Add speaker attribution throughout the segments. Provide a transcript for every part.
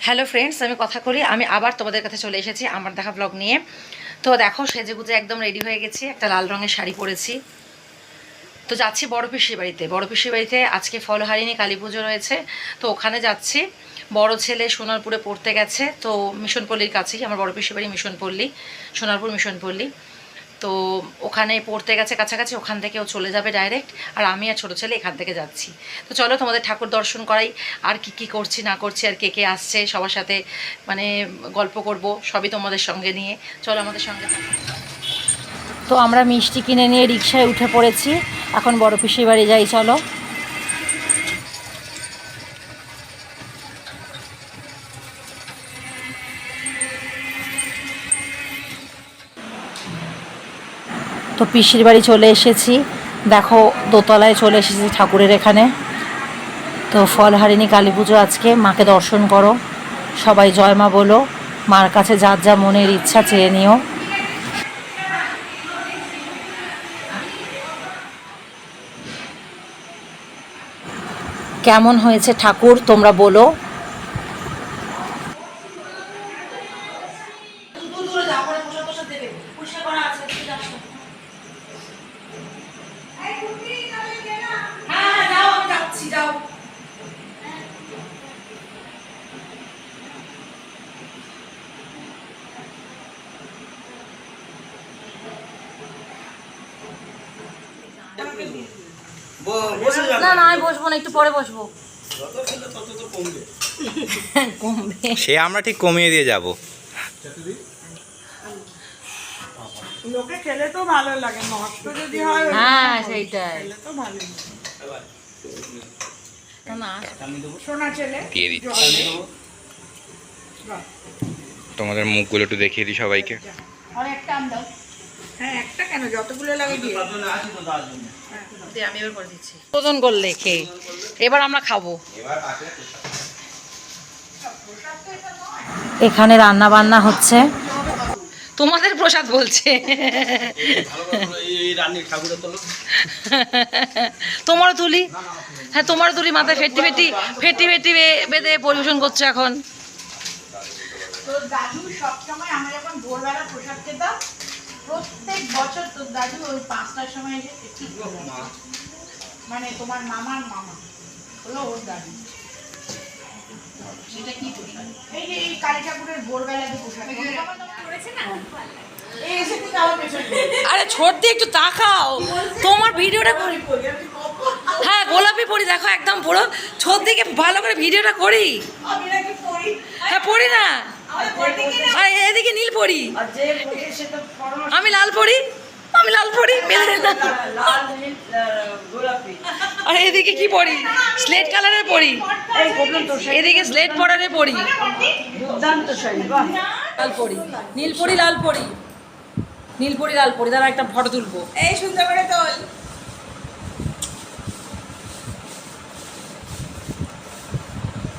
Speaker 1: Hello friends, আমি কথা করি। আমি আবার তোমাদের কাছে চলে এসেছি আমার দেখা ব্লগ নিয়ে। তো দেখো, সেজেগুজে একদম রেডি হয়ে গেছি। একটা লাল রঙের শাড়ি পরেছি। তো যাচ্ছি বড় পিসির বাড়িতে। বড় পিসির বাড়িতে আজকে ফলহারিণী কালী পুজো রয়েছে, তো ওখানে যাচ্ছি। বড় ছেলে সোনারপুরে পড়তে গেছে, তো মিশনপল্লির কাছেই আমার বড় পিসির বাড়ি, মিশনপল্লী, সোনারপুর মিশনপল্লী। তো ওখানে পড়তে গেছে কাছাকাছি, ওখান থেকে ও চলে যাবে ডাইরেক্ট। আর আমি আর ছোটো ছেলে এখান থেকে যাচ্ছি। তো চলো তোমাদের ঠাকুর দর্শন করাই, আর কি কি করছি না করছি, আর কে কে আসছে সবার সাথে মানে গল্প করব, সবই তোমাদের সঙ্গে নিয়ে। চলো আমাদের সঙ্গে। তো আমরা মিষ্টি কিনে নিয়ে রিকশায় উঠে পড়েছি। এখন বড় পিসির বাড়ি যাই, চলো। তো পিসির বাড়ি চলে এসেছি। দেখো, দোতলায় চলে এসেছি ঠাকুরের এখানে। তো ফলহারিণী কালী পুজো আজকে, মাকে দর্শন করো, সবাই জয় মা বলো, মার কাছে যার যা মনের ইচ্ছা চেয়ে নিও। কেমন হয়েছে ঠাকুর তোমরা বলো। না না, আমি বসবো না, একটু পরে বসবো। কমবে,
Speaker 2: সে আমরা ঠিক কমিয়ে দিয়ে যাব।
Speaker 3: লোকে খেলে তো ভালো লাগে, নষ্ট যদি হয়
Speaker 1: হ্যাঁ সেইটাই।
Speaker 3: খেলে তো ভালো।
Speaker 1: না
Speaker 3: সোনা ছেলে
Speaker 2: দিয়ে দিচ্ছি। তোমাদের মুখগুলো একটু দেখিয়ে দিই সবাইকে।
Speaker 1: আর একটা আম দাও।
Speaker 3: হ্যাঁ, একটা কেন, যতগুলো লাগে দিয়ে
Speaker 1: আমি এবার করে দিচ্ছি। ওজন করলে খেয়ে এবার আমরা খাবো। এখানে রান্না বান্না হচ্ছে। তোমাদের প্রসাদ বলছে। তোমারও তুলি। হ্যাঁ, তোমারও তুলি। মাথায় ফেটি ফেটি ফেটি ফেটি বেঁধে পরিবেশন করছে এখন।
Speaker 3: তোর দাদু সবসময় আমরা যখন ভোরবেলা প্রসাদ খেতাম, প্রত্যেক বছর তোর দাদু ওই 5টার সময় এসে ঠিক করে আসতো। মানে তোমার মামার মামা হলো ওর দাদু। সেটা কি প্রসাদ? এই যে এই কালী ঠাকুরের ভোরবেলা যে প্রসাদ করেছে না, এই এসে থেকে আমার পেছনে।
Speaker 1: আরে ছোট দিয়ে একটু তাকাও, তোমার ভিডিওটা করি। হ্যাঁ, গোলাপি পরি, দেখো একদম পুরো ছোট দিকে ভালো করে ভিডিওটা করি।
Speaker 3: আমি নাকি পড়ি।
Speaker 1: হ্যাঁ, পড়ি না। আর এদিকে নীল পড়ি,
Speaker 3: আর যে বসে সে তো পরমাশ
Speaker 1: আমি লাল পড়ি, আমি লাল পড়ি মেলে না।
Speaker 3: লাল নীল গোলাপি।
Speaker 1: আর এদিকে কি পড়ি? স্লেট কালারের পড়ি।
Speaker 3: এই বলুন তো,
Speaker 1: এদিকে স্লেট পরারে পড়ি।
Speaker 3: দুর্দান্ত শাড়ি, বাহ।
Speaker 1: লাল পড়ি, নীল পড়ি, লাল পড়ি, নীল পড়ি, লাল পড়ি। দাঁড়া, একটা ফটো তুলবো।
Speaker 3: এই সুন্দর করে তোল।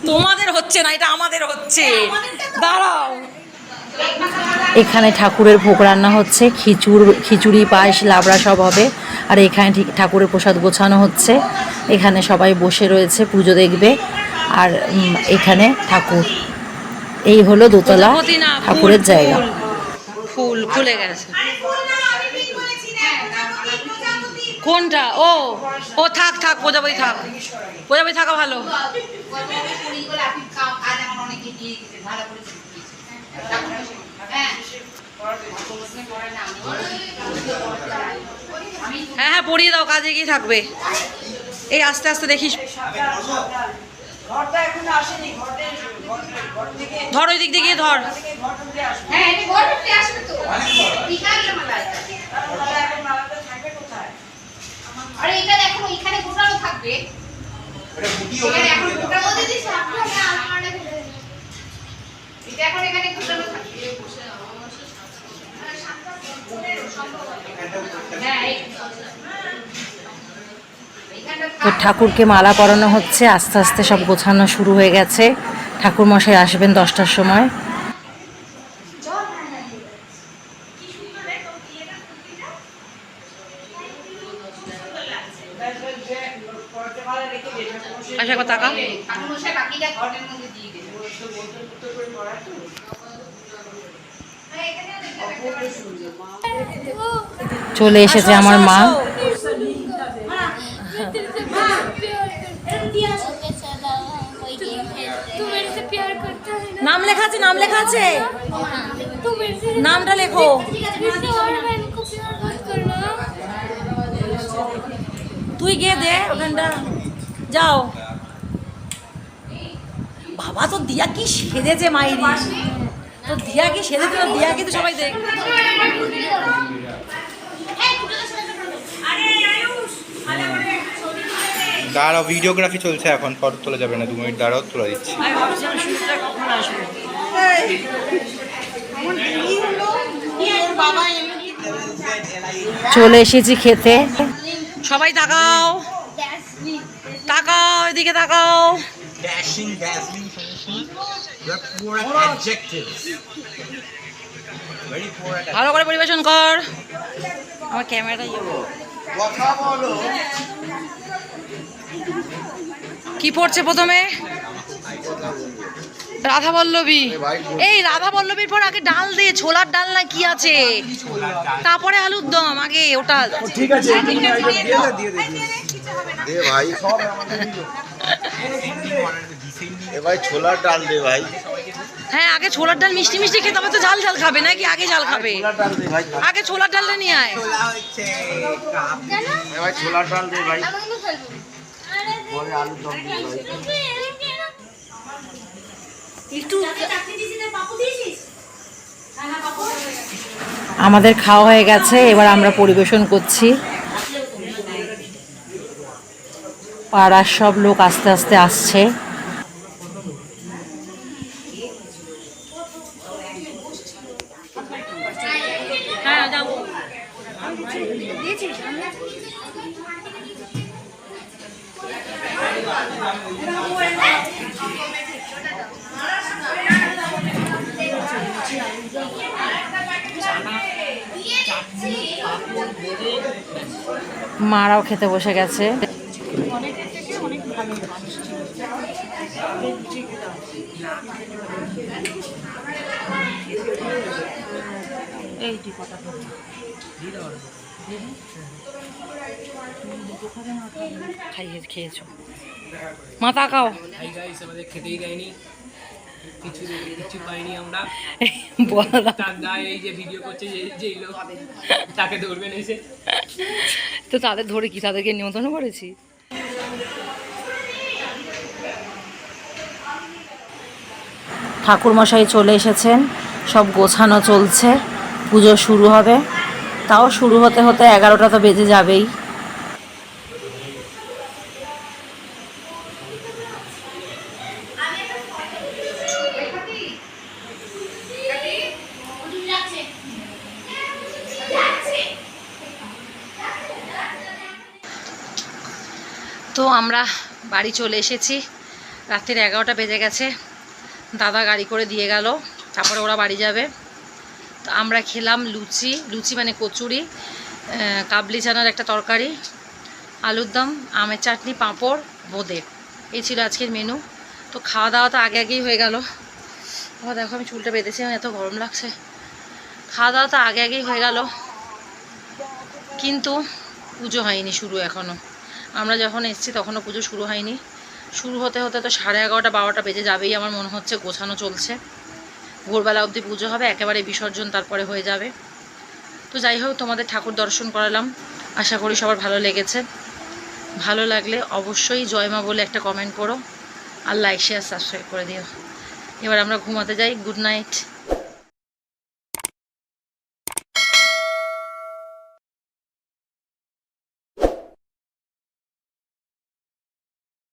Speaker 1: তোমাদের হচ্ছে না, এটা আমাদের হচ্ছে। দাঁড়াও। এখানে ঠাকুরের ভোগ রান্না হচ্ছে, খিচুড়ি, পায়েস, লাবড়া সব হবে। আর এখানে ঠিক ঠাকুরের প্রসাদ গোছানো হচ্ছে। এখানে সবাই বসে রয়েছে, পুজো দেখবে। আর এখানে ঠাকুর। এই হলো দোতলা ঠাকুরের জায়গা। ফুল খুলে গেছে। কোনটা? ও ও থাক থাক, প্রজাপতি থাক, প্রজাপতি থাকা ভালো। হ্যাঁ হ্যাঁ, পড়িয়ে দাও, কাজে গিয়ে থাকবে। এই আস্তে আস্তে দেখিস, ধর ওই দিক দিয়ে গিয়ে ধর।
Speaker 4: আরে এটা দেখো, এখানে গোটানো থাকবে। এখানে এখন গোটানো দিয়েছি, আপনি আলমারিতে ফেলে দিন। এটা এখন এখানে গোটানো থাকবে।
Speaker 1: তো ঠাকুরকে মালা পরানো হচ্ছে, আস্তে আস্তে সব গোছানো শুরু হয়ে গেছে। ঠাকুর মশাই আসবেন 10টার সময়। আচ্ছা, একবার তাকাও।
Speaker 4: ঠাকুর মশাই বাকিটা ঘরে
Speaker 1: চলে এসেছে আমার মা। নাম লেখা আছে, নাম লেখা আছে, নামটা লেখো। তুই গিয়ে দে ওখানটা, যাও। বাবা তো দিয়া কি সেজেছে মাইরি, তো দিয়া কি সেজেছে, দিয়া কিন্তু সবাই দেখ।
Speaker 2: দাঁড়াও, ভিডিওগ্রাফি চলছে এখন, ফটো তোলা যাবে না, 2 মিনিট দাঁড়াও, তোলা দিচ্ছি।
Speaker 1: চলে এসেছি খেতে। সবাই তাকাও, তাকাও, এদিকে তাকাও। ভালো করে পরিবেশন কর। আমার ক্যামেরাটা কি পড়ছে প্রথমে? রাধা বল্লভী। এই রাধা বল্লভীর পর আগে ডাল দে, ছোলার ডাল না কি আছে, তারপরে আলুর দম, আগে ওটা।
Speaker 5: ঠিক আছে, দে ভাই, এ ভাই ছোলার ডাল দে ভাই।
Speaker 1: হ্যাঁ, আগে ছোলার ডাল মিষ্টি মিষ্টি খেতে হবে তো, ঝাল ঝাল খাবে নাকি আগে ঝাল খাবে? আগে ছোলার ডালটা নিয়ে আয়।
Speaker 5: এ ভাই ছোলার ডাল দে ভাই, পরে আলুর দম দে ভাই।
Speaker 1: আমাদের খাওয়া হয়ে গেছে, এবার আমরা পরিবেশন করছি। পাড়ার সব লোক আস্তে আস্তে আসছে। মারাও খেতে বসে গেছে। খেয়েছো মা, তাকাও।
Speaker 6: আমাদের খেতেই দেয়নি, কিছু পাইনি আমরা।
Speaker 1: বলা
Speaker 6: তার দায় এই যে ভিডিও করছে যেই লোক, তাকে ধরবেন এসে।
Speaker 1: তো তাদের ধরে কি তাদেরকে নিমন্ত্রণ করেছি? ঠাকুরমশাই চলে এসেছেন, সব গোছানো চলছে, পুজো শুরু হবে। তাও শুরু হতে হতে 11টা তো বেজে যাবেই। তো আমরা বাড়ি চলে এসেছি, রাত্রির 11টা বেজে গেছে। দাদা গাড়ি করে দিয়ে গেল, তারপরে ওরা বাড়ি যাবে। তো আমরা খেলাম লুচি মানে কচুরি, কাবলি চানার একটা তরকারি, আলুর দম, আমের চাটনি, পাঁপড়, বোঁদে। এই ছিল আজকের মেনু। তো খাওয়া দাওয়া তো আগেই হয়ে গেল। আবার দেখো আমি চুলটা বেঁধেছি, এত গরম লাগছে। খাওয়া দাওয়া তো আগেই হয়ে গেল, কিন্তু পুজো হয়নি শুরু এখনও। আমরা যখন এসেছি তখনও পুজো শুরু হয়নি। শুরু হতে হতে তো 11:30 12টা বেজে যাবেই আমার মনে হচ্ছে। গোছানো চলছে, ভোরবেলা অবধি পুজো হবে, একেবারে বিসর্জন তারপরে হয়ে যাবে। তো যাই হোক, তোমাদের ঠাকুর দর্শন করালাম, আশা করি সবার ভালো লেগেছে। ভালো লাগলে অবশ্যই জয় মা বলে একটা কমেন্ট করো, আর লাইক শেয়ার সাবস্ক্রাইব করে দিও। এবার আমরা ঘুমাতে যাই। Good night.